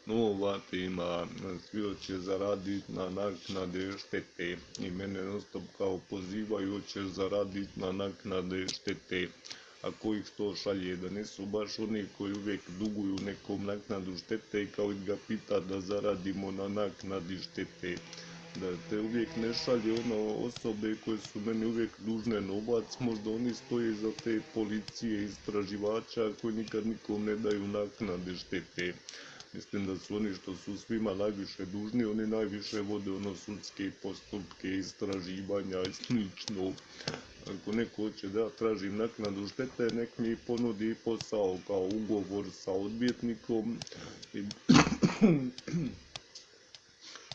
novatima, svi hoće zaraditi na naknade štete i mene non stop kao pozivaju hoćeš zaraditi na naknade štete. A kojih to šalje, da nisu baš oni koji uvijek duguju nekom naknadu štete i kao ga pita da zaradimo na naknadi štete. Da te uvijek ne šalje osobe koje su meni uvijek dužne novac, možda oni stoje iza te policije, istraživača koji nikad nikom ne daju naknade štete. Mislim da su oni što su svima najviše dužni, oni najviše vode sudske postupke, istraživanja i slično. Ako neko hoće da ja tražim naknadu štete, nek mi ponudi posao kao ugovor sa odvjetnikom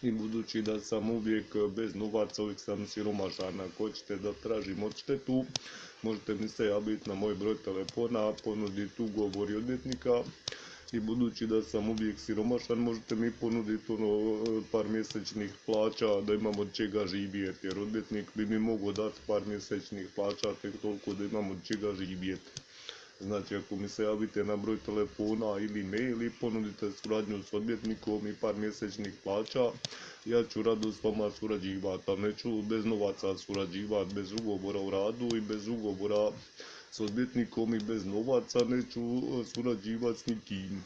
i budući da sam uvijek bez novaca, uvijek sam siromašan. Ako hoćete da tražim odštetu, možete mi se javiti na moj broj telefona, ponuditi ugovor i odvjetnika. I budući da sam uvijek siromašan, možete mi ponuditi par mjesečnih plaća da imam od čega živjeti, jer odvjetnik bi mi mogao dati par mjesečnih plaća, tek toliko da imam od čega živjeti. Znači, ako mi se javite na broj telefona ili mail i ponudite suradnju s odvjetnikom i par mjesečnih plaća, ja ću rado s vama surađivati, ali neću bez novaca surađivati, bez ugovora o radu i bez ugovora s odvjetnikom i bez novaca neću surađivati s nikim.